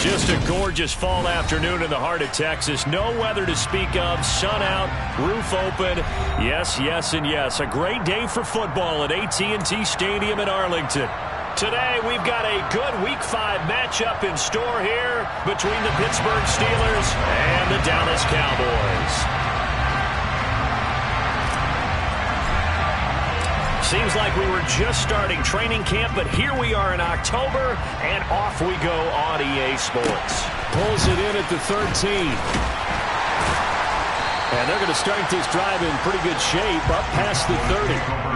Just a gorgeous fall afternoon in the heart of Texas. No weather to speak of. Sun out, roof open. Yes, yes, and yes. A great day for football at AT&T Stadium in Arlington. Today, we've got a good Week 5 matchup in store here between the Pittsburgh Steelers and the Dallas Cowboys. Seems like we were just starting training camp, but here we are in October, and off we go on EA Sports. Pulls it in at the 13. And they're going to start this drive in pretty good shape, up past the 30.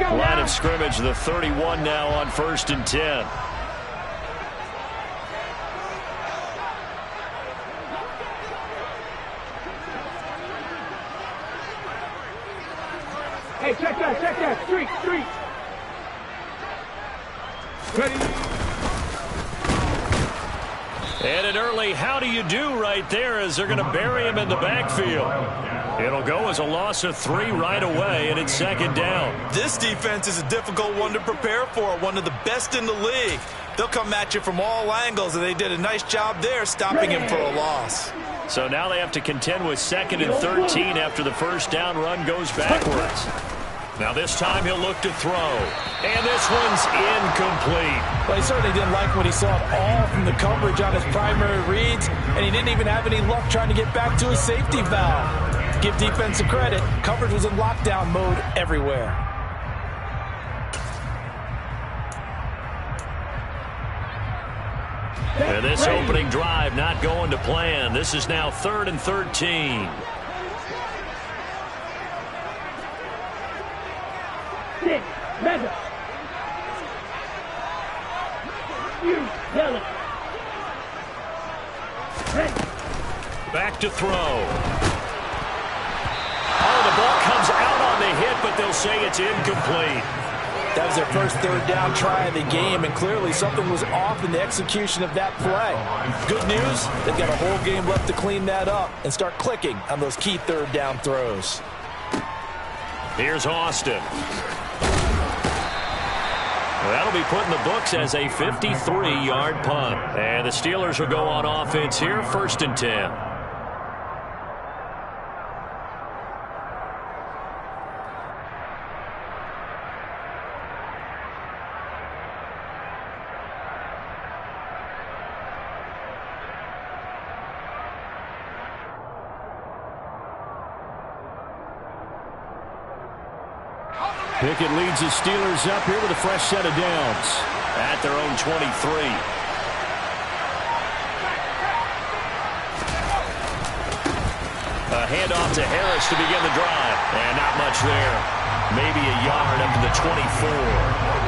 Line of scrimmage, the 31 now on 1st and 10. Hey, check that, street. Ready? And an early how do you do right there as they're going to bury him in the backfield. It'll go as a loss of 3 right away, and it's 2nd down. This defense is a difficult one to prepare for, one of the best in the league. They'll come at you from all angles, and they did a nice job there stopping him for a loss. So now they have to contend with 2nd and 13 after the first down run goes backwards. Now this time he'll look to throw. And this one's incomplete. Well, he certainly didn't like what he saw at all from the coverage on his primary reads, and he didn't even have any luck trying to get back to his safety valve. Give defensive credit. Coverage was in lockdown mode everywhere. And this opening drive not going to plan. This is now 3rd and 13. Back to throw. Oh, the ball comes out on the hit, but they'll say it's incomplete. That was their first 3rd down try of the game, and clearly something was off in the execution of that play. Good news, they've got a whole game left to clean that up and start clicking on those key 3rd down throws. Here's Austin. That'll be put in the books as a 53-yard punt. And the Steelers will go on offense here, 1st and 10. Pickett leads the Steelers up here with a fresh set of downs. At their own 23. A handoff to Harris to begin the drive. And not much there. Maybe a yard up to the 24.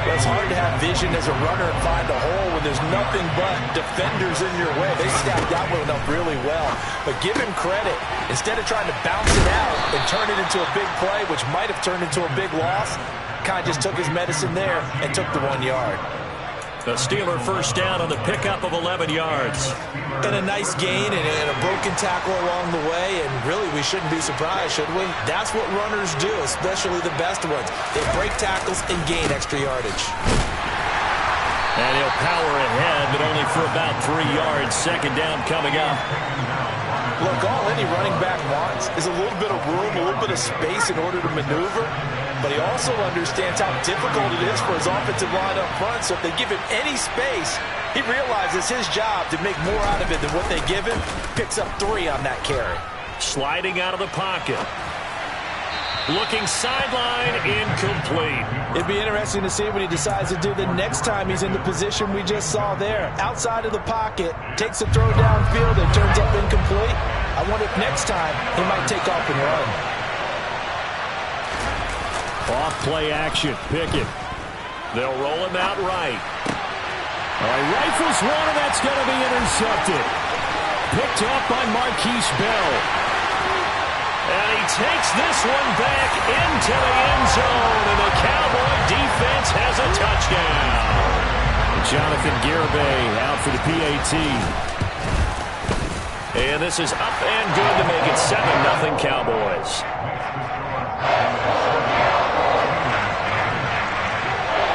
It's hard to have vision as a runner and find a hole when there's nothing but defenders in your way. They stacked that one up really well. But give him credit. Instead of trying to bounce it out and turn it into a big play, which might have turned into a big loss, kind of just took his medicine there and took the 1 yard. The Steeler first down on the pickup of 11 yards. And a nice gain and a broken tackle along the way, and really we shouldn't be surprised, should we? That's what runners do, especially the best ones. They break tackles and gain extra yardage. And he'll power ahead, but only for about 3 yards. 2nd down coming up. Look, all any running back wants is a little bit of room, a little bit of space in order to maneuver. But he also understands how difficult it is for his offensive line up front. So if they give him any space, he realizes his job to make more out of it than what they give him. Picks up 3 on that carry. Sliding out of the pocket. Looking sideline, incomplete. It'd be interesting to see what he decides to do the next time he's in the position we just saw there. Outside of the pocket, takes a throw downfield and turns up incomplete. I wonder if next time he might take off and run. Off play action, Pickett. They'll roll him out right. All right, rifles one, and that's going to be intercepted. Picked up by Marquise Bell. And he takes this one back into the end zone, and the Cowboy defense has a touchdown. Jonathan Garibay out for the PAT. And this is up and good to make it 7-0 Cowboys.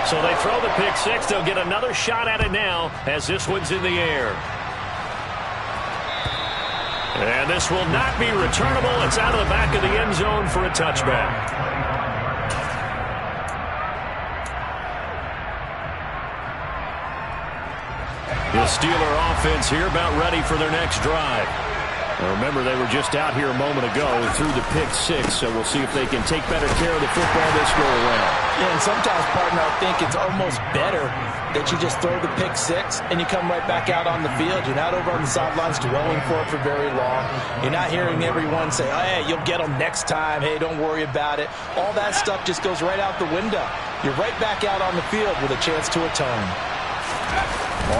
So they throw the pick six. They'll get another shot at it now as this one's in the air. And this will not be returnable. It's out of the back of the end zone for a touchback. The Steeler offense here about ready for their next drive. Now remember, they were just out here a moment ago and threw the pick six, so we'll see if they can take better care of the football this go around. Yeah, and sometimes, partner, I think it's almost better that you just throw the pick six and you come right back out on the field. You're not over on the sidelines dwelling for it for very long. You're not hearing everyone say, oh, hey, you'll get them next time. Hey, don't worry about it. All that stuff just goes right out the window. You're right back out on the field with a chance to atone.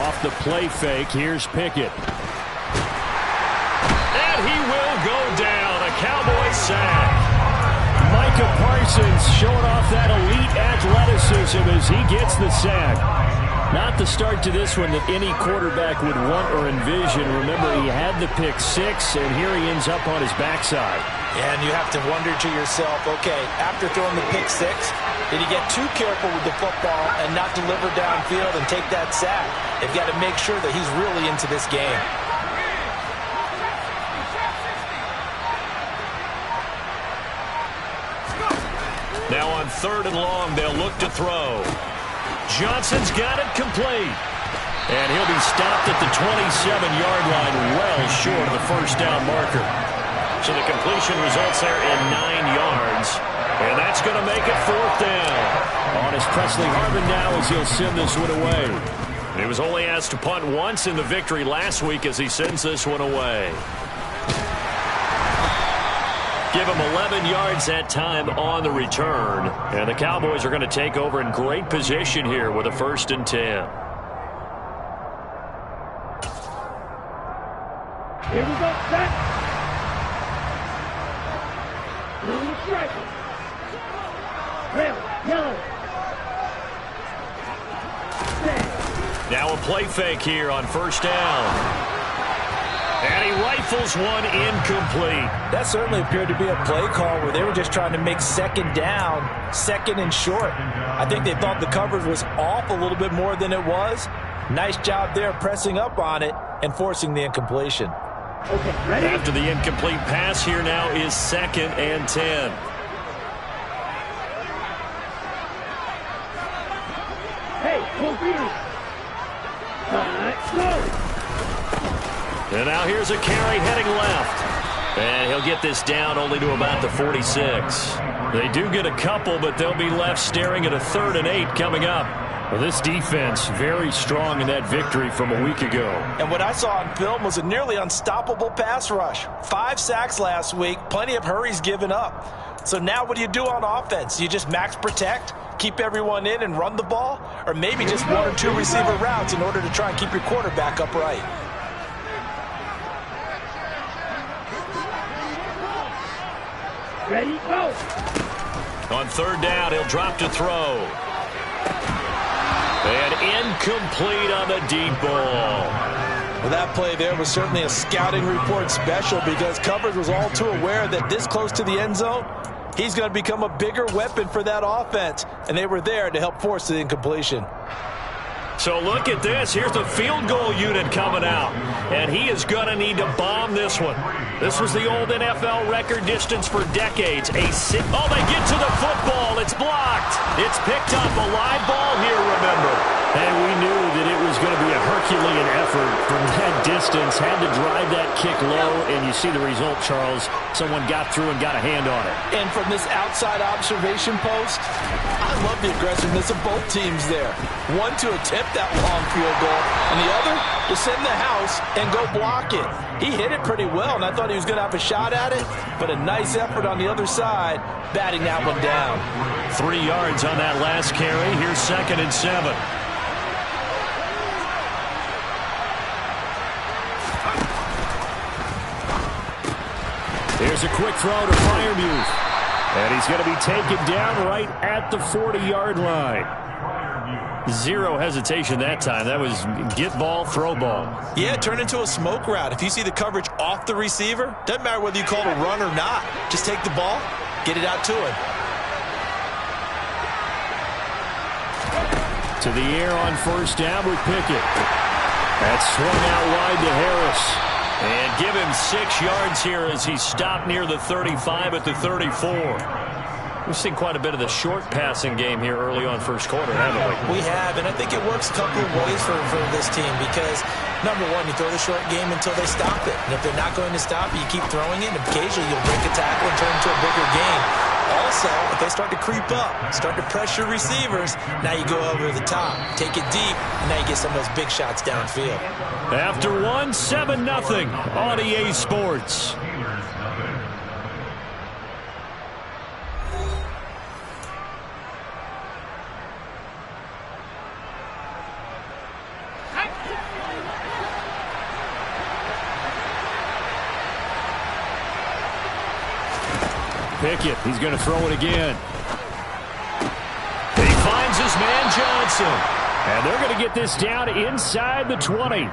Off the play fake, here's Pickett. And he will go down. A Cowboy sack. Micah Parsons showing off that elite athleticism as he gets the sack. Not the start to this one that any quarterback would want or envision. Remember, he had the pick six, and here he ends up on his backside. Yeah, and you have to wonder to yourself, okay, after throwing the pick six, did he get too careful with the football and not deliver downfield and take that sack? They've got to make sure that he's really into this game. Now on 3rd and long, they'll look to throw. Johnson's got it complete. And he'll be stopped at the 27-yard line, well short of the first down marker. So the completion results there in 9 yards. And that's going to make it 4th down. On is Presley Harvin now as he'll send this one away. He was only asked to punt once in the victory last week as he sends this one away. Give him 11 yards that time on the return. And the Cowboys are going to take over in great position here with a 1st and 10. Here we go, set. Blue stripe. Red, yellow. Set. Now a play fake here on 1st down. And he rifles one incomplete. That certainly appeared to be a play call where they were just trying to make 2nd down, 2nd and short. I think they thought the coverage was off a little bit more than it was. Nice job there pressing up on it and forcing the incompletion. Okay, ready? After the incomplete pass, here now is 2nd and 10. Hey, pull through. Let's go. And now here's a carry heading left. And he'll get this down only to about the 46. They do get a couple, but they'll be left staring at a 3rd and 8 coming up. Well, this defense very strong in that victory from a week ago. And what I saw on film was a nearly unstoppable pass rush. 5 sacks last week, plenty of hurries given up. So now what do you do on offense? You just max protect, keep everyone in and run the ball? Or maybe just 1 or 2 receiver routes in order to try and keep your quarterback upright? Ready, go. On 3rd down, he'll drop to throw. And incomplete on the deep ball. Well, that play there was certainly a scouting report special because coverage was all too aware that this close to the end zone, he's going to become a bigger weapon for that offense. And they were there to help force the incompletion. So look at this. Here's the field goal unit coming out. And he is going to need to bomb this one. This was the old NFL record distance for decades. Oh, they get to the football. It's blocked. It's picked up. A live ball here, remember. And we knew that it was going to be a Herculean effort from that distance. Had to drive that kick low, and you see the result, Charles. Someone got through and got a hand on it. And from this outside observation post, I love the aggressiveness of both teams there. One to attempt that long field goal, and the other to send the house and go block it. He hit it pretty well, and I thought he was going to have a shot at it, but a nice effort on the other side, batting that one down. 3 yards on that last carry. Here's 2nd and 7. Here's a quick throw to Freiermuth. And he's going to be taken down right at the 40-yard line. Zero hesitation that time. That was get ball, throw ball. Yeah, turn into a smoke route. If you see the coverage off the receiver, doesn't matter whether you call it a run or not. Just take the ball, get it out to him. To the air on first down with Pickett. That's swung out wide to Harris. And give him 6 yards here as he stopped near the 35 at the 34. We've seen quite a bit of the short passing game here early on first quarter, haven't we? We have, and I think it works a couple of ways for this team because, number one, you throw the short game until they stop it. And if they're not going to stop it, you keep throwing it, and occasionally you'll break a tackle and turn it into a bigger game. Also, if they start to creep up, start to pressure receivers, now you go over the top, take it deep, and now you get some of those big shots downfield. After 7-0 on EA Sports. Pickett, he's going to throw it again. He finds his man Johnson. And they're going to get this down inside the 20.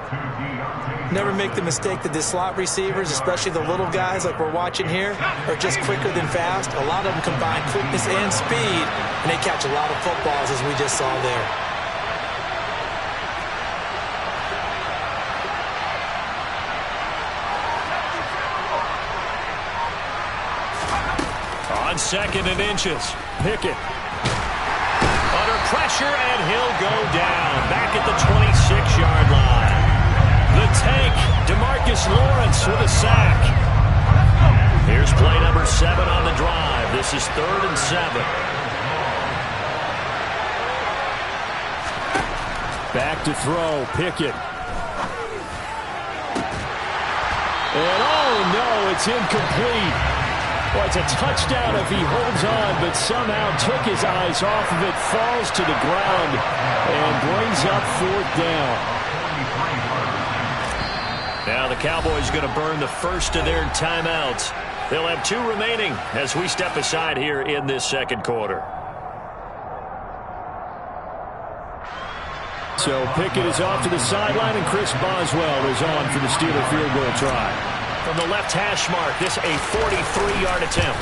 Never make the mistake that the slot receivers, especially the little guys like we're watching here, are just quicker than fast. A lot of them combine quickness and speed, and they catch a lot of footballs as we just saw there. On 2nd and inches, Pickett. Under pressure, and he'll go down. Back at the 26-yard line. The tank, DeMarcus Lawrence with a sack. Here's play number 7 on the drive. This is 3rd and 7. Back to throw, Pickett. And oh no, it's incomplete. Well, it's a touchdown if he holds on, but somehow took his eyes off of it, falls to the ground, and brings up 4th down. Now the Cowboys going to burn the first of their timeouts. They'll have 2 remaining as we step aside here in this second quarter. So Pickett is off to the sideline, and Chris Boswell is on for the Steeler field goal try. From the left hash mark, this a 43-yard attempt.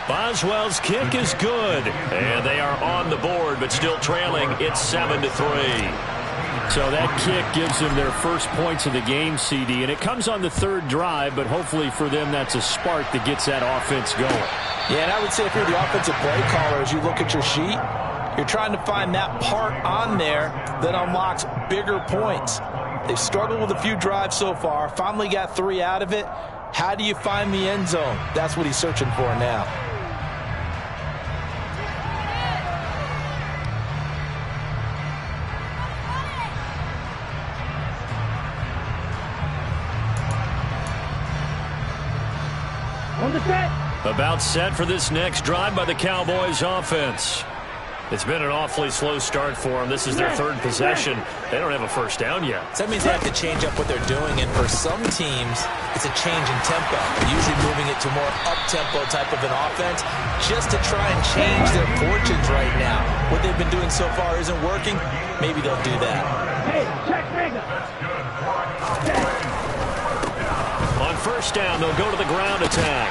Boswell's kick is good, and they are on the board, but still trailing. It's 7-3. So that kick gives them their first points of the game, CD, and it comes on the 3rd drive, but hopefully for them that's a spark that gets that offense going. Yeah, and I would say if you're the offensive play caller, as you look at your sheet, you're trying to find that part on there that unlocks bigger points. They've struggled with a few drives so far, finally got 3 out of it. How do you find the end zone? That's what he's searching for now. On the set. About set for this next drive by the Cowboys offense. It's been an awfully slow start for them. This is their 3rd possession. They don't have a first down yet. So that means they have to change up what they're doing, and for some teams, it's a change in tempo, usually moving it to more up-tempo type of an offense just to try and change their fortunes right now. What they've been doing so far isn't working. Maybe they'll do that. Hey, check Vega. On first down, they'll go to the ground attack.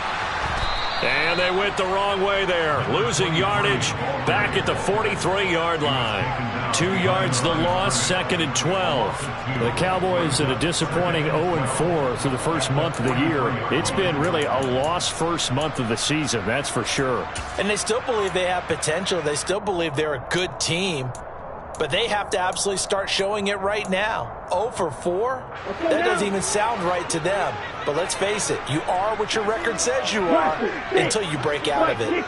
And they went the wrong way there. Losing yardage back at the 43-yard line. 2 yards the loss, 2nd and 12. The Cowboys at a disappointing 0-4 through the first month of the year. It's been really a lost first month of the season, that's for sure. And they still believe they have potential. They still believe they're a good team. But they have to absolutely start showing it right now. 0-4? That doesn't even sound right to them. But let's face it, you are what your record says you are until you break out of it.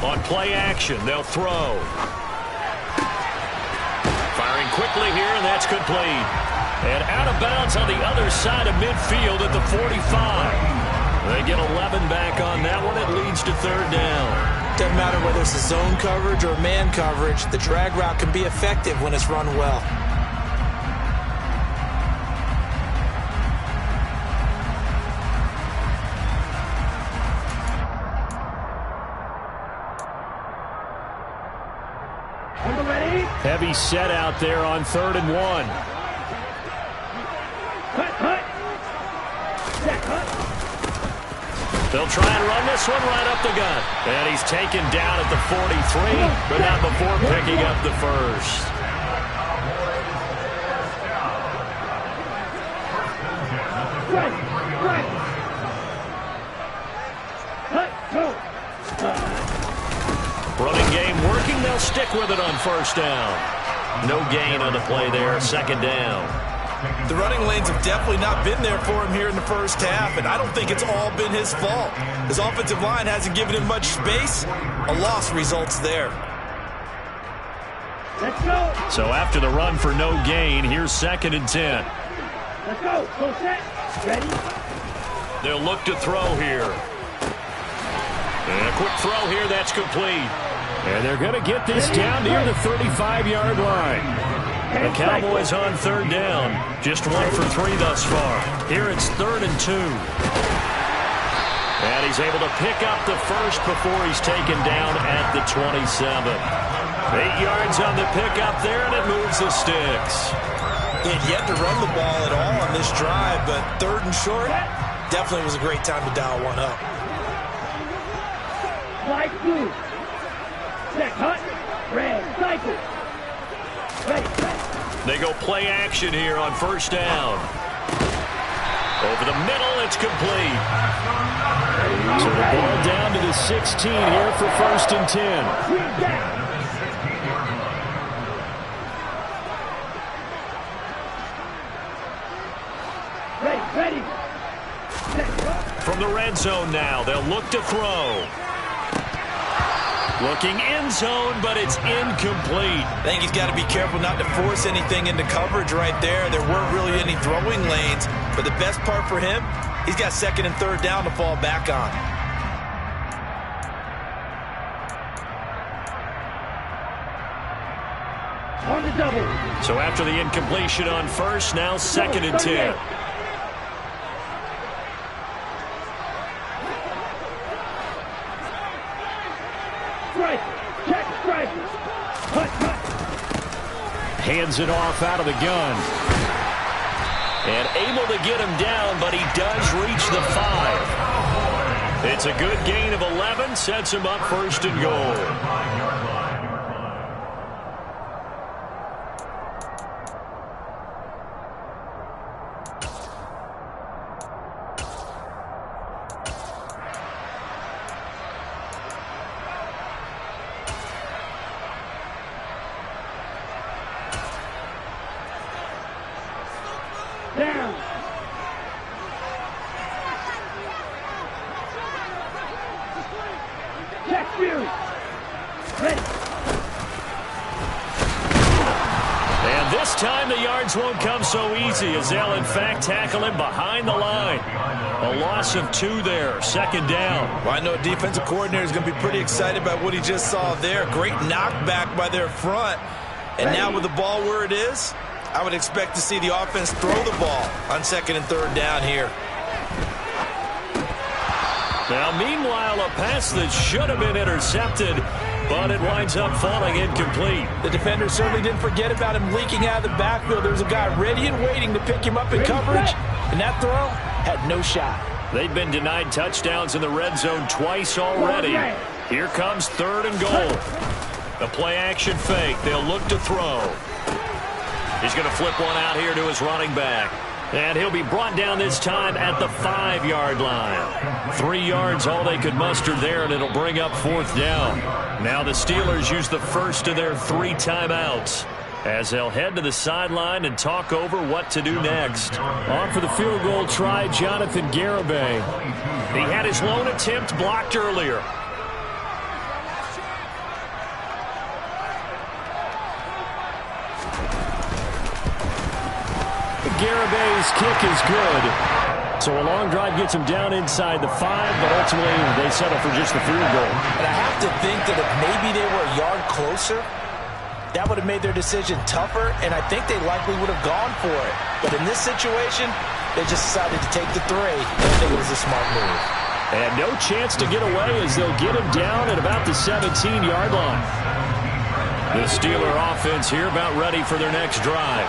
On play action, they'll throw. Firing quickly here, and that's complete. And out of bounds on the other side of midfield at the 45. They get 11 back on that one. It leads to 3rd down. Doesn't matter whether it's a zone coverage or man coverage, the drag route can be effective when it's run well. Heavy set out there on 3rd and 1. They'll try and run this one right up the gut. And he's taken down at the 43, but not before picking up the first. Running game working. They'll stick with it on 1st down. No gain on the play there. 2nd down. The running lanes have definitely not been there for him here in the first half, and I don't think it's all been his fault. His offensive line hasn't given him much space. A loss results there. Let's go. So after the run for no gain, here's 2nd and 10. Let's go. Go set. Ready? They'll look to throw here. And a quick throw here, that's complete. And they're going to get this down near the 35-yard line. The Cowboys on 3rd down. Just 1 for 3 thus far. Here it's 3rd and 2. And he's able to pick up the first before he's taken down at the 27. 8 yards on the pickup there, and it moves the sticks. He had yet to run the ball at all on this drive, but 3rd and short definitely was a great time to dial one up. Light blue. Check hut. Red. Cycle. Ready. They go play action here on 1st down. Over the middle, it's complete. So the ball down to the 16 here for 1st and 10. Ready. From the red zone now, they'll look to throw. Looking end zone, but it's incomplete. I think he's got to be careful not to force anything into coverage right there. There weren't really any throwing lanes, but the best part for him, he's got 2nd and 3rd down to fall back on. On the double. So after the incompletion on 1st, now 2nd and 10. Hands it off out of the gun. And able to get him down, but he does reach the 5. It's a good gain of 11, sets him up 1st and goal. Down. Check Fury. Ready. And this time the yards won't come so easy as they'll in fact tackle him behind the line. A loss of 2 there. 2nd down. Well, I know a defensive coordinator is going to be pretty excited about what he just saw there. Great knockback by their front. And now with the ball where it is, I would expect to see the offense throw the ball on 2nd and 3rd down here. Now, meanwhile, a pass that should have been intercepted, but it winds up falling incomplete. The defender certainly didn't forget about him leaking out of the backfield. There's a guy ready and waiting to pick him up in coverage, and that throw had no shot. They've been denied touchdowns in the red zone twice already. Here comes 3rd and goal. A play-action fake. They'll look to throw. He's going to flip one out here to his running back. And he'll be brought down this time at the 5-yard line. 3 yards, all they could muster there, and it'll bring up 4th down. Now the Steelers use the first of their 3 timeouts as they'll head to the sideline and talk over what to do next. On for the field goal try, Jonathan Garibay. He had his lone attempt blocked earlier. Garibay's kick is good. So a long drive gets him down inside the 5, but ultimately they settle for just the field goal. And I have to think that if maybe they were a yard closer, that would have made their decision tougher, and I think they likely would have gone for it. But in this situation, they just decided to take the 3, and I think it was a smart move. And no chance to get away as they'll get him down at about the 17-yard line. The Steeler offense here about ready for their next drive.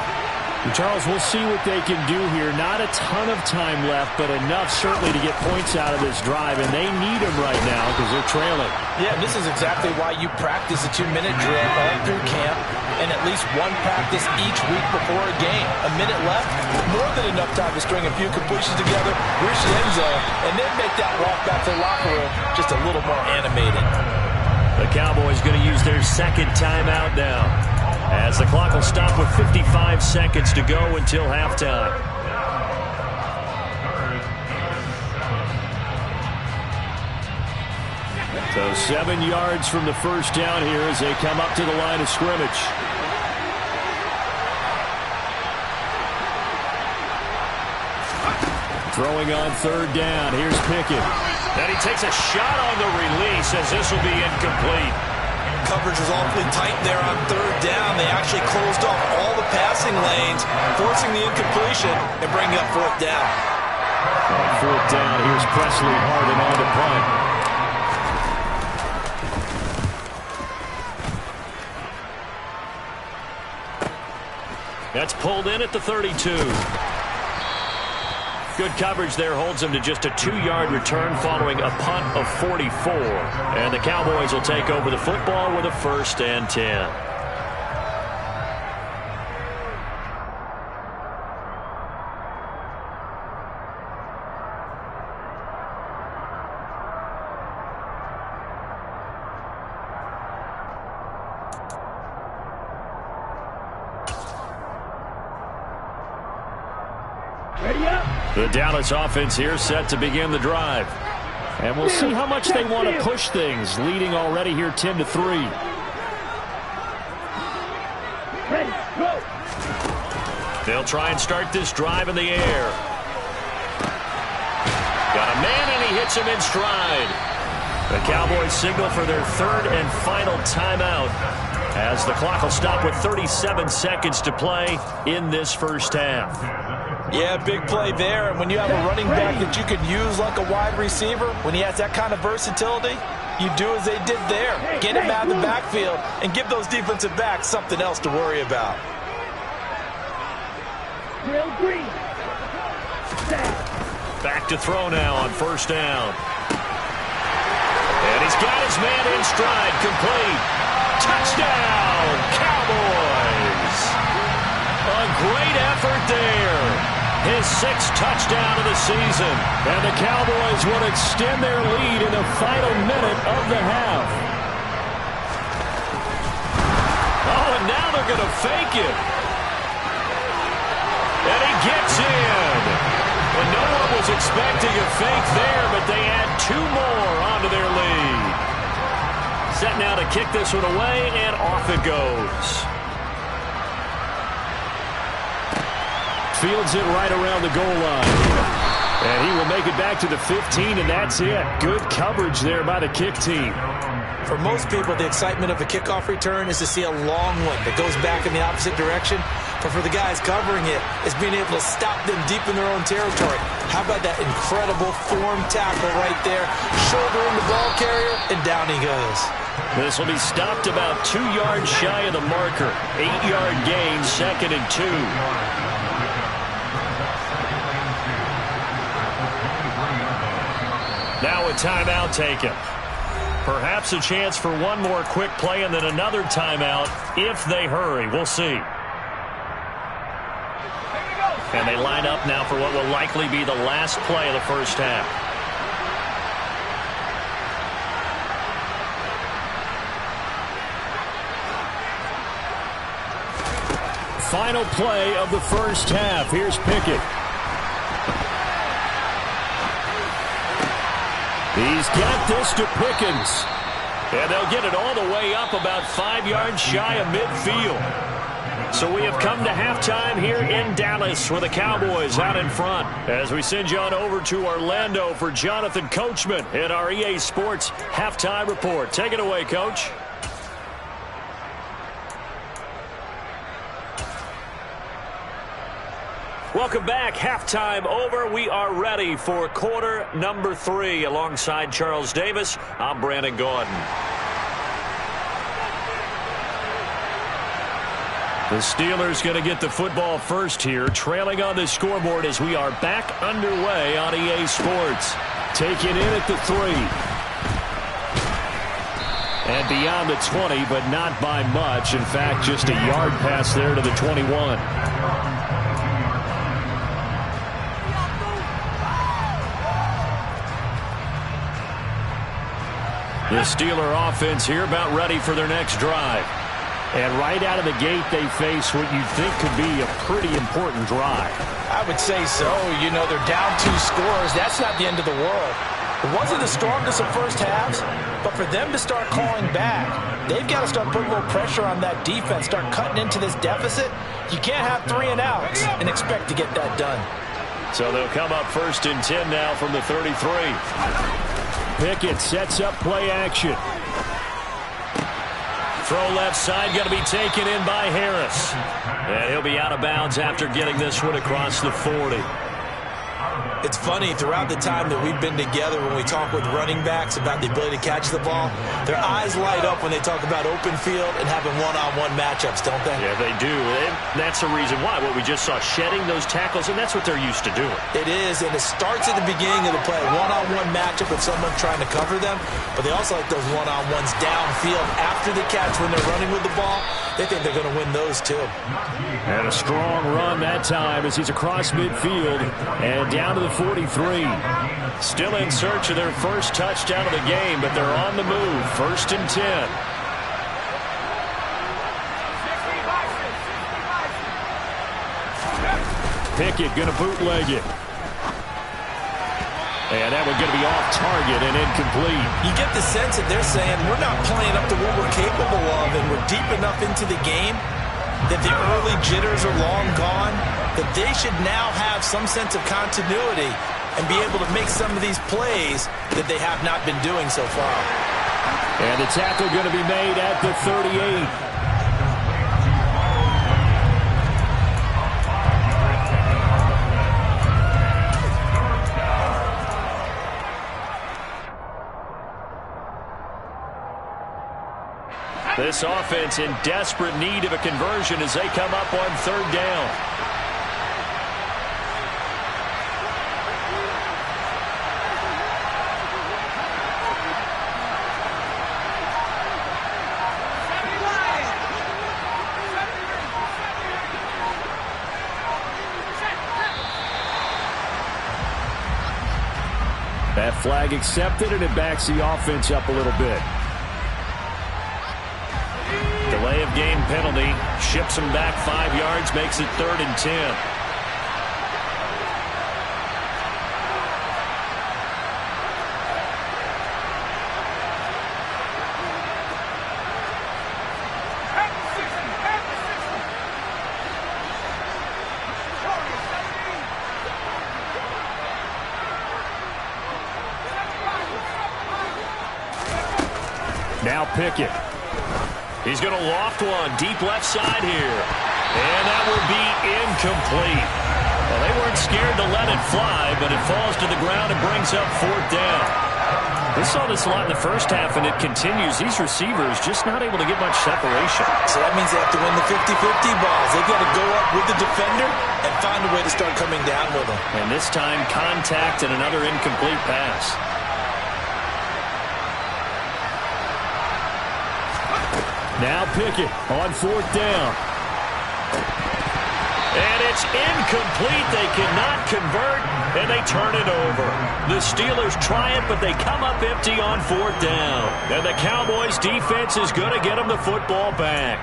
And Charles, we'll see what they can do here. Not a ton of time left, but enough certainly to get points out of this drive, and they need them right now because they're trailing. Yeah, this is exactly why you practice a 2-minute drill all through camp and at least one practice each week before a game. A minute left, more than enough time to string a few completions together, reach the end zone, and then make that walk back to the locker room just a little more animated. The Cowboys going to use their second timeout now, as the clock will stop with 55 seconds to go until halftime. So 7 yards from the first down here as they come up to the line of scrimmage. Throwing on third down. Here's Pickett. And he takes a shot on the release as this will be incomplete. Coverage was awfully tight there on third down. They actually closed off all the passing lanes, forcing the incompletion and bringing up fourth down. On fourth down, here's Presley Harden on the punt. That's pulled in at the 32. Good coverage there holds them to just a 2-yard return following a punt of 44. And the Cowboys will take over the football with a 1st and 10. The Dallas offense here set to begin the drive. And we'll see how much they want to push things, leading already here 10-3. Ready, go. They'll try and start this drive in the air. Got a man, and he hits him in stride. The Cowboys signal for their 3rd and final timeout, as the clock will stop with 37 seconds to play in this first half. Yeah, big play there. And when you have a running back that you could use like a wide receiver, when he has that kind of versatility, you do as they did there. Get him out of the backfield and give those defensive backs something else to worry about. Drill green. Back to throw now on first down. And he's got his man in stride, complete. Touchdown, Cowboys! A great effort there. His 6th touchdown of the season. And the Cowboys will extend their lead in the final minute of the half. Oh, and now they're going to fake it. And he gets in. And no one was expecting a fake there, but they add 2 more onto their lead. Set now to kick this one away, and off it goes. Fields it right around the goal line. And he will make it back to the 15, and that's it. Good coverage there by the kick team. For most people, the excitement of a kickoff return is to see a long one that goes back in the opposite direction. But for the guys covering it, it's being able to stop them deep in their own territory. How about that incredible form tackle right there? Shouldering the ball carrier, and down he goes. This will be stopped about 2 yards shy of the marker. 8-yard gain, 2nd and 2. Now a timeout taken. Perhaps a chance for one more quick play and then another timeout if they hurry. We'll see. And they line up now for what will likely be the last play of the first half. Final play of the first half. Here's Pickett. He's got this to Pickens. And they'll get it all the way up about 5 yards shy of midfield. So we have come to halftime here in Dallas with the Cowboys out in front. As we send you on over to Orlando for Jonathan Coachman in our EA Sports Halftime Report. Take it away, Coach. Welcome back. Halftime over. We are ready for quarter number 3. Alongside Charles Davis, I'm Brandon Gordon. The Steelers going to get the football first here, trailing on the scoreboard as we are back underway on EA Sports. Taken in at the 3. And beyond the 20, but not by much. In fact, just a yard pass there to the 21. The Steeler offense here about ready for their next drive. And right out of the gate, they face what you think could be a pretty important drive. I would say so. You know, they're down 2 scores. That's not the end of the world. It wasn't the strongest of first halves, but for them to start calling back, they've got to start putting a little pressure on that defense, start cutting into this deficit. You can't have 3 and outs and expect to get that done. So they'll come up 1st and 10 now from the 33. Pickett sets up play action. Throw left side, going to be taken in by Harris. And he'll be out of bounds after getting this one across the 40. It's funny, throughout the time that we've been together, when we talk with running backs about the ability to catch the ball, their eyes light up when they talk about open field and having one-on-one matchups, don't they? Yeah, they do. And that's the reason why. What we just saw, shedding those tackles, and that's what they're used to doing. It is, and it starts at the beginning of the play. One-on-one matchup with someone trying to cover them, but they also like those one-on-ones downfield after the catch when they're running with the ball. They think they're going to win those, too. And a strong run that time as he's across midfield and down to the 43. Still in search of their first touchdown of the game, but they're on the move. 1st and 10. Pickett going to bootleg it. And that one's going to be off target and incomplete. You get the sense that they're saying we're not playing up to what we're capable of, and we're deep enough into the game that the early jitters are long gone, that they should now have some sense of continuity and be able to make some of these plays that they have not been doing so far. And the tackle going to be made at the 38. This offense in desperate need of a conversion as they come up on 3rd down. That flag accepted, and it backs the offense up a little bit. Delay of game penalty. Ships him back 5 yards. Makes it 3rd and 10. Now Pickett. He's going to loft one deep left side here. And that will be incomplete. Well, they weren't scared to let it fly, but it falls to the ground and brings up 4th down. We saw this a lot in the first half, and it continues. These receivers just not able to get much separation. So that means they have to win the 50-50 balls. They've got to go up with the defender and find a way to start coming down with them. And this time, contact and another incomplete pass. Now Pickett on 4th down. And it's incomplete. They cannot convert, and they turn it over. The Steelers try it, but they come up empty on 4th down. And the Cowboys defense is going to get them the football back.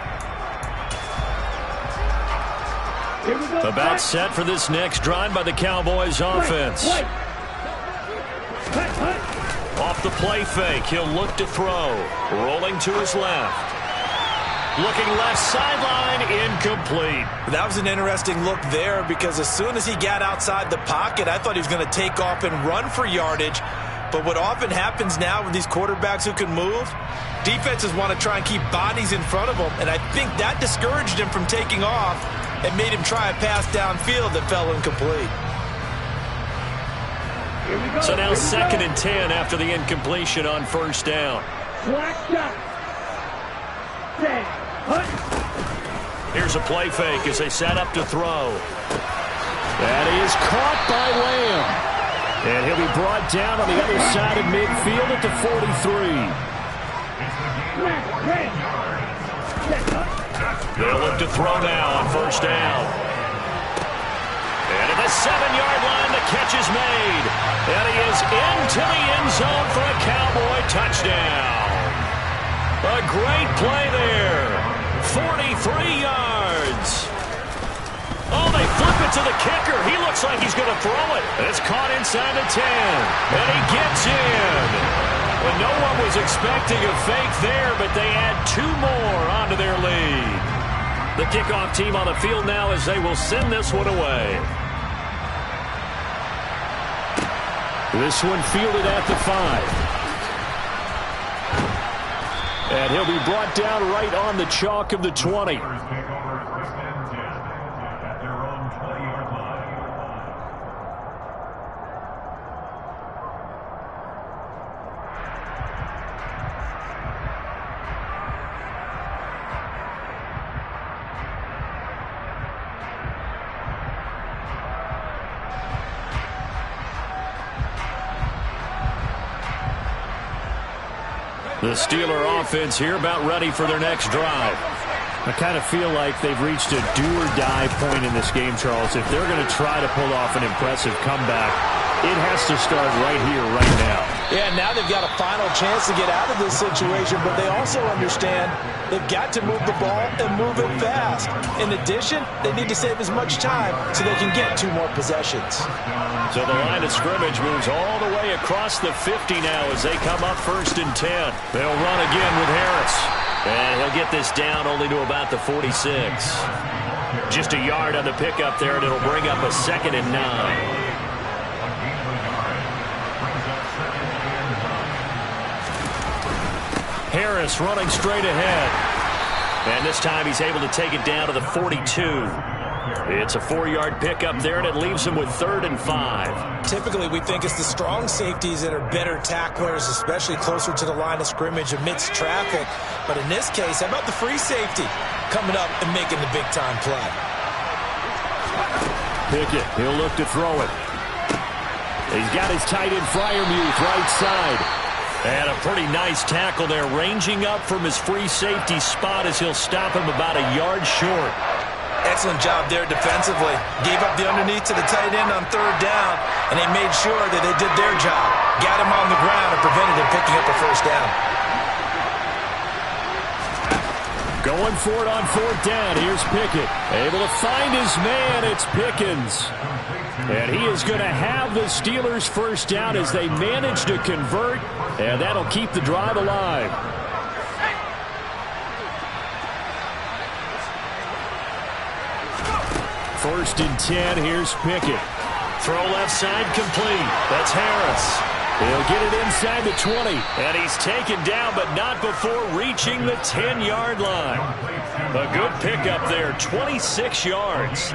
About set for this next drive by the Cowboys offense. Off the play fake, he'll look to throw. Rolling to his left. Looking left sideline, incomplete. That was an interesting look there because as soon as he got outside the pocket, I thought he was going to take off and run for yardage. But what often happens now with these quarterbacks who can move, defenses want to try and keep bodies in front of them. And I think that discouraged him from taking off and made him try a pass downfield that fell incomplete. So now 2nd and 10 after the incompletion on 1st down. Black shot. Here's a play fake as they set up to throw. That is caught by Lamb. And he'll be brought down on the other side of midfield at the 43. They'll look to throw now on first down. And at the 7-yard line, the catch is made. And he is into the end zone for a Cowboy touchdown. A great play there. 43 yards. Oh, they flip it to the kicker. He looks like he's going to throw it. It's caught inside the 10. And he gets in. Well, no one was expecting a fake there, but they add 2 more onto their lead. The kickoff team on the field now as they will send this one away. This one fielded at the 5. And he'll be brought down right on the chalk of the 20. The Steeler offense here about ready for their next drive. I kind of feel like they've reached a do-or-die point in this game, Charles. If they're going to try to pull off an impressive comeback, it has to start right here, right now. Yeah, now they've got a final chance to get out of this situation, but they also understand they've got to move the ball and move it fast. In addition, they need to save as much time so they can get 2 more possessions. So the line of scrimmage moves all the way across the 50 now as they come up 1st and 10. They'll run again with Harris. And he'll get this down only to about the 46. Just a yard on the pickup there, and it'll bring up a 2nd and 9. Harris running straight ahead. And this time he's able to take it down to the 42. It's a 4-yard pickup there, and it leaves him with 3rd and 5. Typically, we think it's the strong safeties that are better tacklers, especially closer to the line of scrimmage amidst traffic. But in this case, how about the free safety coming up and making the big-time play? Pickett, he'll look to throw it. He's got his tight end Freiermuth right side. And a pretty nice tackle there, ranging up from his free safety spot as he'll stop him about a yard short. Excellent job there defensively. Gave up the underneath to the tight end on 3rd down, and they made sure that they did their job. Got him on the ground and prevented him picking up a 1st down. Going for it on 4th down. Here's Pickett. Able to find his man. It's Pickens. And he is going to have the Steelers' 1st down as they manage to convert, and that'll keep the drive alive. First and 10, here's Pickett. Throw left side complete. That's Harris. He'll get it inside the 20. And he's taken down, but not before reaching the 10-yard line. A good pickup there, 26 yards.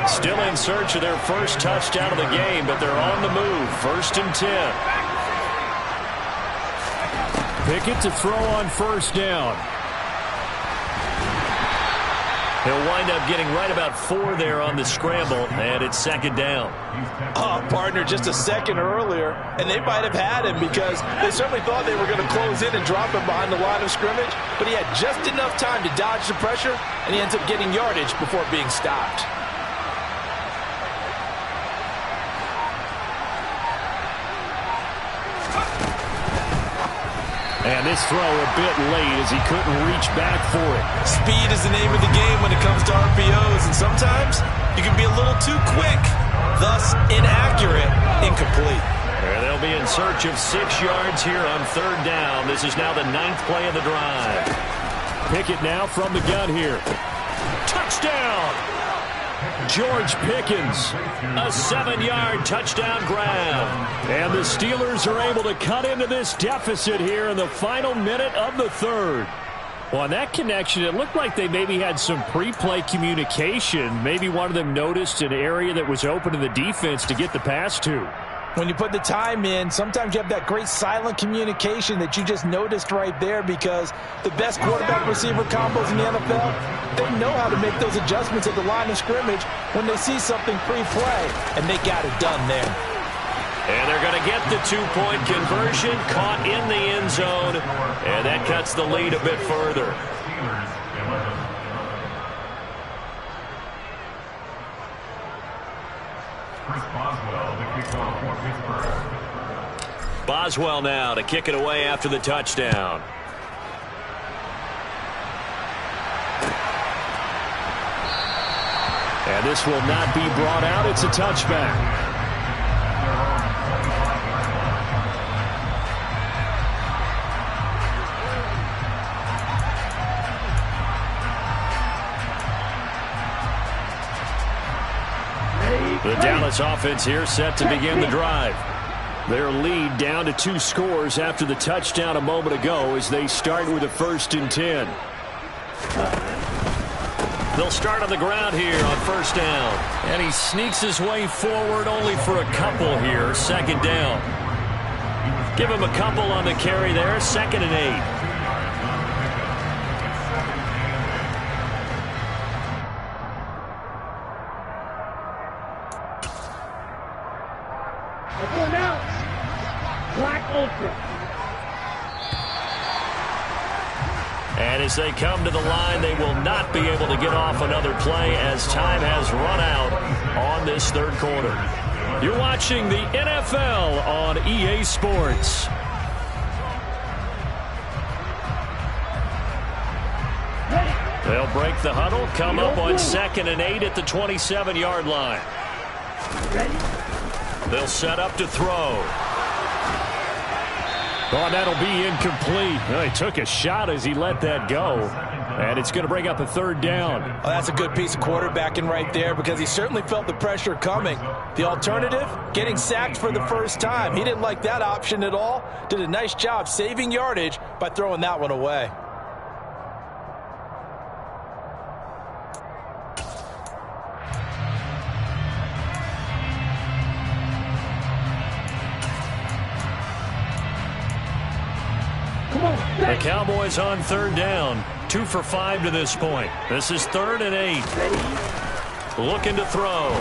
Still in search of their first touchdown of the game, but they're on the move. 1st and 10. Pickett to throw on 1st down. He'll wind up getting right about 4 there on the scramble, and it's 2nd down. Oh, partner, just a second earlier, and they might have had him because they certainly thought they were going to close in and drop him behind the line of scrimmage, but he had just enough time to dodge the pressure, and he ends up getting yardage before being stopped. And this throw a bit late as he couldn't reach back for it. Speed is the name of the game when it comes to RPOs, and sometimes you can be a little too quick, thus inaccurate, incomplete. And they'll be in search of 6 yards here on 3rd down. This is now the 9th play of the drive. Pickett now from the gun here. Touchdown! George Pickens. A 7-yard touchdown grab. And the Steelers are able to cut into this deficit here in the final minute of the 3rd. Well, on that connection, it looked like they maybe had some pre-play communication. Maybe one of them noticed an area that was open to the defense to get the pass to. When you put the time in, sometimes you have that great silent communication that you just noticed right there, because the best quarterback-receiver combos in the NFL, they know how to make those adjustments at the line of scrimmage when they see something pre-play, and they got it done there. And they're going to get the two-point conversion, caught in the end zone, and that cuts the lead a bit further. Boswell now to kick it away after the touchdown. And this will not be brought out. It's a touchback. The Dallas offense here set to begin the drive. Their lead down to 2 scores after the touchdown a moment ago as they start with a 1st and 10. They'll start on the ground here on 1st down. And he sneaks his way forward only for a couple here. 2nd down. Give him a couple on the carry there. 2nd and 8. And as they come to the line, they will not be able to get off another play as time has run out on this 3rd quarter. You're watching the NFL on EA Sports. They'll break the huddle, come up on 2nd and 8 at the 27-yard line. They'll set up to throw. Oh, that'll be incomplete. Well, he took a shot as he let that go. And it's going to bring up a 3rd down. Oh, that's a good piece of quarterbacking right there, because he certainly felt the pressure coming. The alternative, getting sacked for the first time. He didn't like that option at all. Did a nice job saving yardage by throwing that one away. The Cowboys on 3rd down. 2 for 5 to this point. This is 3rd and 8. Looking to throw.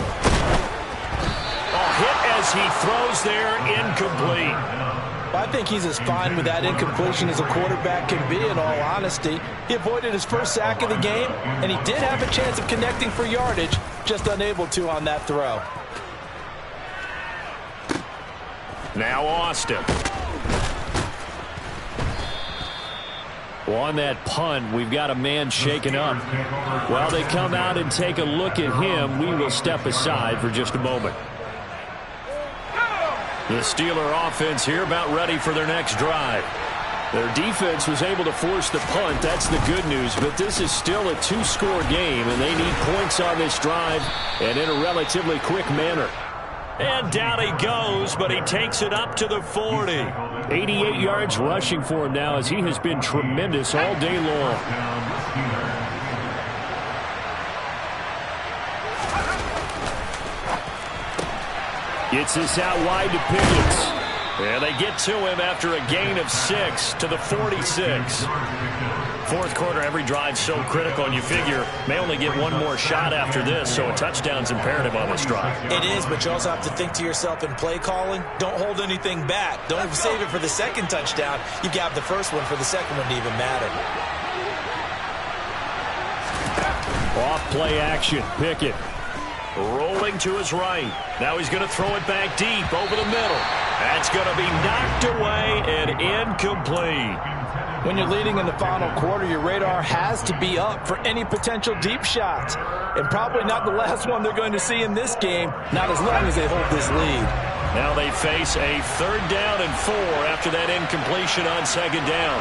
Oh, hit as he throws there. Incomplete. I think he's as fine with that incompletion as a quarterback can be, in all honesty. He avoided his first sack of the game, and he did have a chance of connecting for yardage, just unable to on that throw. Now Austin. On that punt, we've got a man shaken up. While they come out and take a look at him, we will step aside for just a moment. The Steeler offense here about ready for their next drive. Their defense was able to force the punt. That's the good news. But this is still a 2-score game, and they need points on this drive and in a relatively quick manner. And down he goes, but he takes it up to the 40. 88 yards rushing for him now, as he has been tremendous all day long. Gets this out wide to Pickens. And they get to him after a gain of 6 to the 46. 4th quarter, every drive so critical, and you figure may only get one more shot after this, so a touchdown's imperative on this drive. It is, but you also have to think to yourself in play calling, don't hold anything back. Don't save it for the 2nd touchdown. You got the 1st one for the 2nd one to even matter. Off play action. Pickett. Rolling to his right. Now he's going to throw it back deep over the middle. That's going to be knocked away and incomplete. When you're leading in the final quarter, your radar has to be up for any potential deep shots. And probably not the last one they're going to see in this game, not as long as they hold this lead. Now they face a 3rd down and 4 after that incompletion on 2nd down.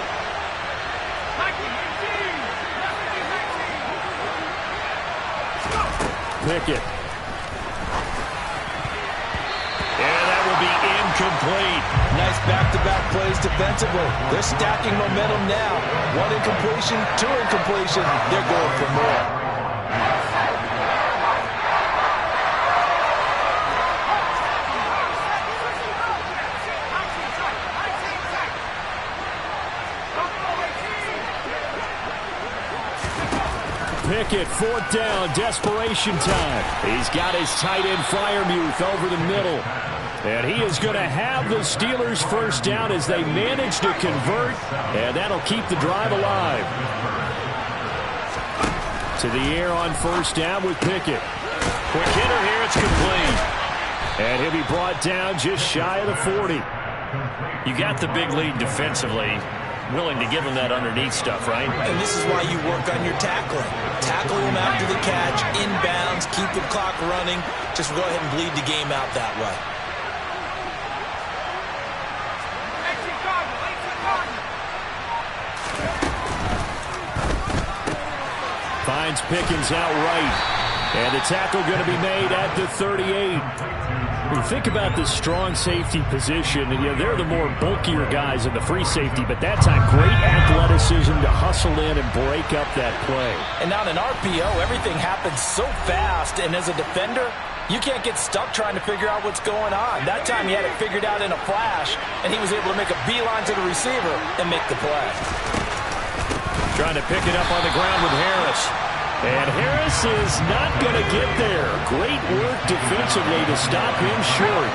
Pickett. And that will be incomplete. Nice back-to-back plays defensively. They're stacking momentum now. 1 incompletion, 2 incompletion. They're going for more. Pickett, 4th down, desperation time. He's got his tight end Freiermuth over the middle. And he is going to have the Steelers 1st down as they manage to convert, and that'll keep the drive alive. To the air on 1st down with Pickett. Quick hitter here, it's complete. And he'll be brought down just shy of the 40. You got the big lead defensively. Willing to give him that underneath stuff, right? And this is why you work on your tackling. Tackle him after the catch, inbounds, keep the clock running. Just go ahead and bleed the game out that way. Finds Pickens out right. And the tackle going to be made at the 38. When you think about this strong safety position, and they're the more bulkier guys in the free safety, but that time great athleticism to hustle in and break up that play. And on an RPO, everything happens so fast, and as a defender, you can't get stuck trying to figure out what's going on. That time he had it figured out in a flash, and he was able to make a beeline to the receiver and make the play. Trying to pick it up on the ground with Harris. And Harris is not going to get there. Great work defensively to stop him short.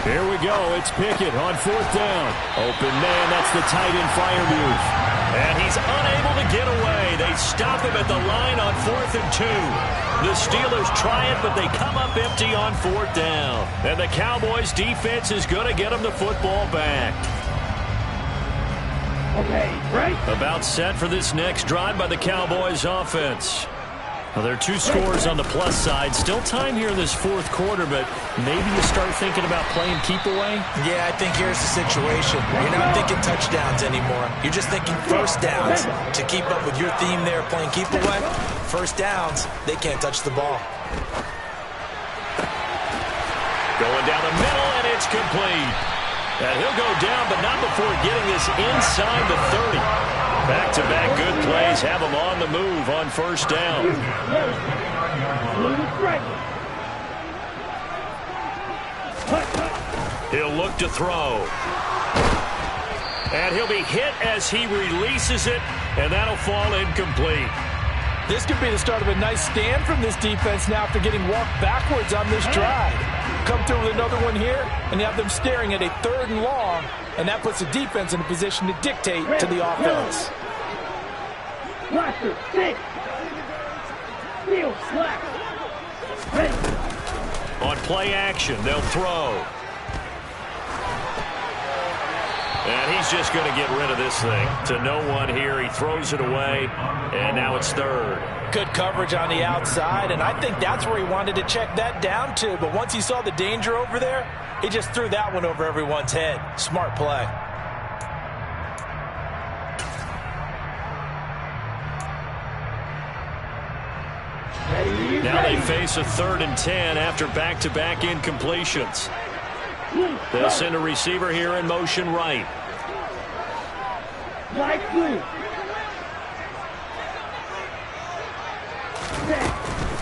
Here we go. It's Pickett on 4th down. Open man. That's the tight end Freiermuth. And he's unable to get away. They stop him at the line on 4th and 2. The Steelers try it, but they come up empty on 4th down. And the Cowboys defense is going to get them the football back. Okay, right. About set for this next drive by the Cowboys offense. Well, there are 2 scores on the plus side. Still time here in this 4th quarter, but maybe you start thinking about playing keep away? Yeah, I think here's the situation. You're not thinking touchdowns anymore. You're just thinking 1st downs. To keep up with your theme there, playing keep away, 1st downs, they can't touch the ball. Going down the middle, and it's complete. And he'll go down, but not before getting this inside the 30. Back-to-back good plays have him on the move on 1st down. He'll look to throw. And he'll be hit as he releases it, and that'll fall incomplete. This could be the start of a nice stand from this defense now after getting walked backwards on this drive. Come through with another one here, and you have them staring at a 3rd and long, and that puts the defense in a position to dictate to the offense. Blaster, 6. Steel, slack. Ready. On play action, they'll throw. And he's just going to get rid of this thing. To no one here, he throws it away, and now it's 3rd. Good coverage on the outside, and I think that's where he wanted to check that down to. But once he saw the danger over there, he just threw that one over everyone's head. Smart play. Now they face a 3rd and 10 after back-to-back incompletions. They'll send a receiver here in motion right. Like blue.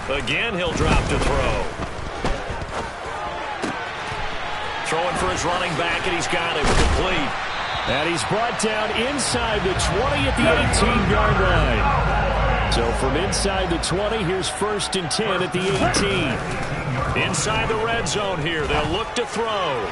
Again, he'll drop to throw. Throwing for his running back, and he's got him complete. And he's brought down inside the 20 at the 18-yard line. So from inside the 20, here's 1st and 10 at the 18. Inside the red zone here, they'll look to throw.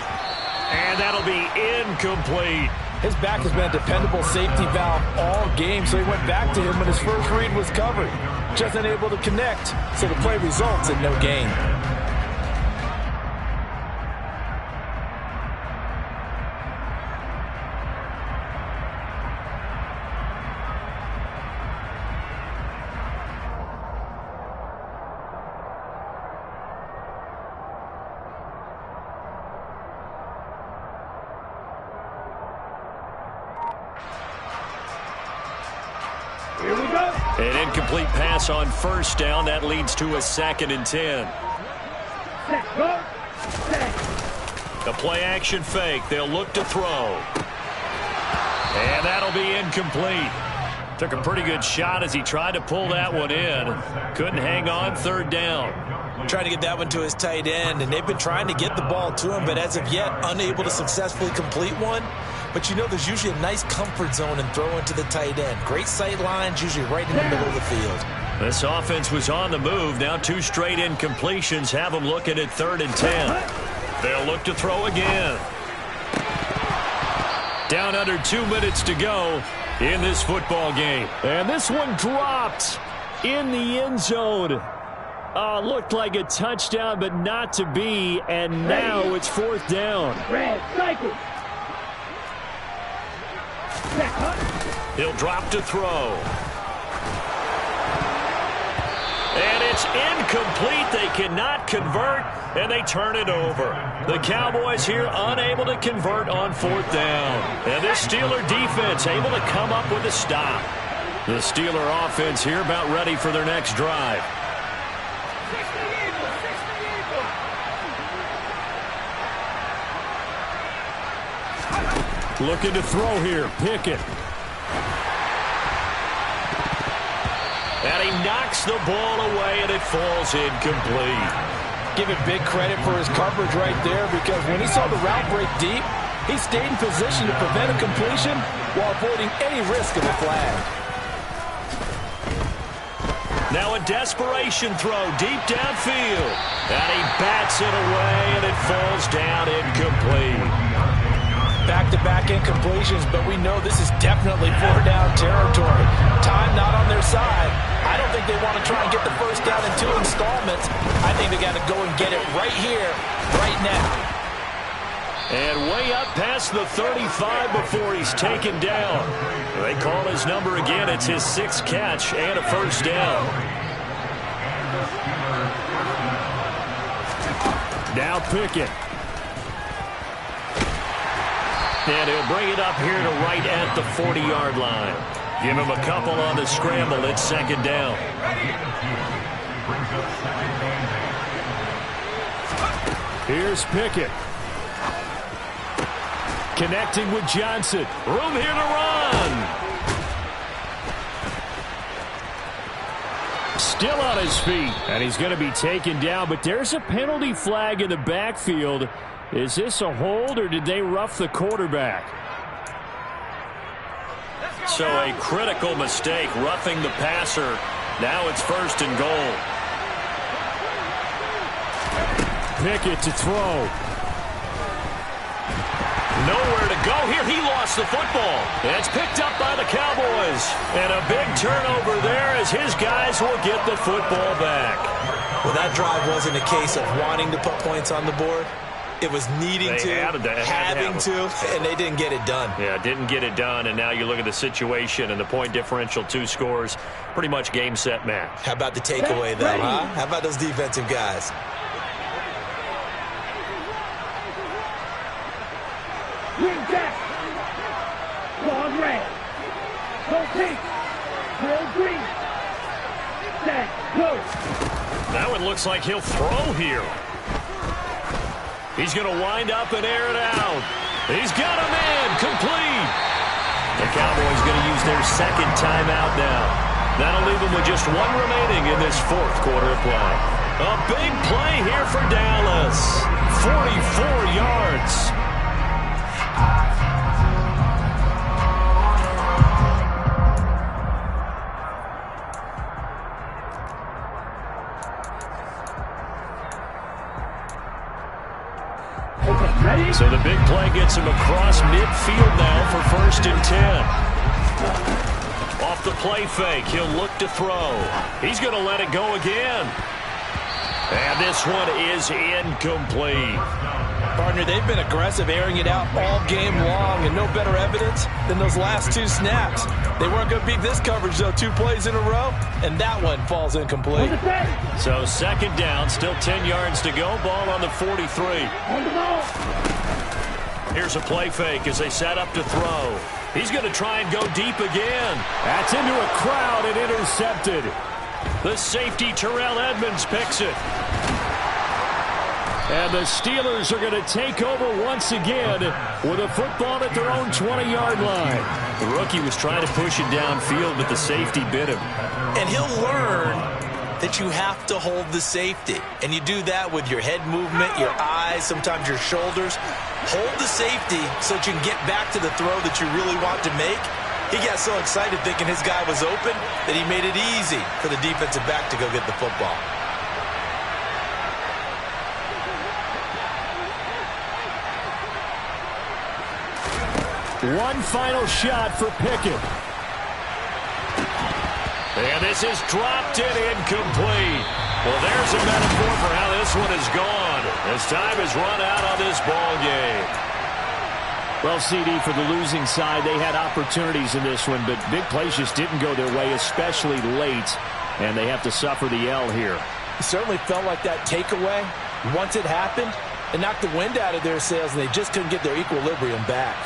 And that'll be incomplete. His back has been a dependable safety valve all game, so he went back to him when his first read was covered. Just unable to connect, so the play results in no gain. Here we go. An incomplete pass on 1st down. That leads to a 2nd and 10. Set, go. Set. The play action fake. They'll look to throw. And that'll be incomplete. Took a pretty good shot as he tried to pull that one in. Couldn't hang on 3rd down. Trying to get that one to his tight end, and they've been trying to get the ball to him, but as of yet, unable to successfully complete one. But you know there's usually a nice comfort zone in throwing to the tight end. Great sight lines, usually right in the middle of the field. This offense was on the move. Now 2 straight incompletions have them looking at 3rd and 10. They'll look to throw again. Down under 2 minutes to go in this football game. And this one dropped in the end zone. Looked like a touchdown, but not to be. And now it's 4th down. Red cycle. He'll drop to throw. And it's incomplete. They cannot convert, and they turn it over. The Cowboys here unable to convert on 4th down. And this Steeler defense able to come up with a stop. The Steeler offense here about ready for their next drive. Looking to throw here. Pickett. And he knocks the ball away, and it falls incomplete. Give him big credit for his coverage right there, because when he saw the route break deep, he stayed in position to prevent a completion while avoiding any risk of a flag. Now a desperation throw deep downfield. And he bats it away, and it falls down incomplete. Back-to-back incompletions, but we know this is definitely 4-down territory. Time not on their side. I don't think they want to try and get the first down in 2 installments. I think they got to go and get it right here, right now. And way up past the 35 before he's taken down. They call his number again. It's his 6th catch and a first down. Now Pickett. And he'll bring it up here to right at the 40-yard line. Give him a couple on the scramble. It's 2nd down. Here's Pickett. Connecting with Johnson. Room here to run. Still on his feet. And he's going to be taken down. But there's a penalty flag in the backfield. Is this a hold, or did they rough the quarterback? So a critical mistake, roughing the passer. Now it's 1st and goal. Pickett to throw. Nowhere to go here. He lost the football. It's picked up by the Cowboys. And a big turnover there as his guys will get the football back. Well, that drive wasn't a case of wanting to put points on the board. It was needing to, having to, and they didn't get it done. Yeah, didn't get it done, and now you look at the situation and the point differential, 2 scores, pretty much game, set, match. How about the takeaway, though, huh? How about those defensive guys? Green jack. Long red. Go pink. Go green. Set. Go. Now it looks like he'll throw here. He's going to wind up and air it out. He's got a man, complete. The Cowboys going to use their 2nd timeout now. That'll leave them with just 1 remaining in this 4th quarter of play. A big play here for Dallas. 44 yards. So the big play gets him across midfield now for 1st and 10. Off the play fake, he'll look to throw. He's going to let it go again. And this one is incomplete. Partner, they've been aggressive, airing it out all game long, and no better evidence than those last 2 snaps. They weren't going to beat this coverage, though. 2 plays in a row, and that one falls incomplete. So 2nd down, still 10 yards to go. Ball on the 43. Here's a play fake as they set up to throw. He's going to try and go deep again. That's into a crowd and intercepted. The safety, Terrell Edmonds, picks it. And the Steelers are going to take over once again with a football at their own 20-yard line. The rookie was trying to push it downfield, but the safety bit him. And he'll learn that you have to hold the safety. And you do that with your head movement, your eyes, sometimes your shoulders. Hold the safety so that you can get back to the throw that you really want to make. He got so excited thinking his guy was open that he made it easy for the defensive back to go get the football. One final shot for Pickett. And this is dropped and incomplete. Well, there's a metaphor for how this one is gone. As time has run out on this ball game. Well, CD, for the losing side, they had opportunities in this one, but big plays just didn't go their way, especially late, and they have to suffer the L here. It certainly felt like that takeaway, once it happened, it knocked the wind out of their sails, and they just couldn't get their equilibrium back.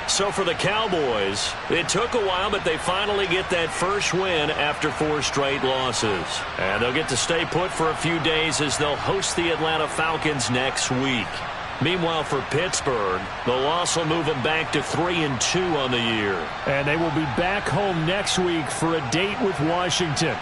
So for the Cowboys, it took a while, but they finally get that first win after 4 straight losses. And they'll get to stay put for a few days as they'll host the Atlanta Falcons next week. Meanwhile, for Pittsburgh, the loss will move them back to 3-2 on the year. And they will be back home next week for a date with Washington.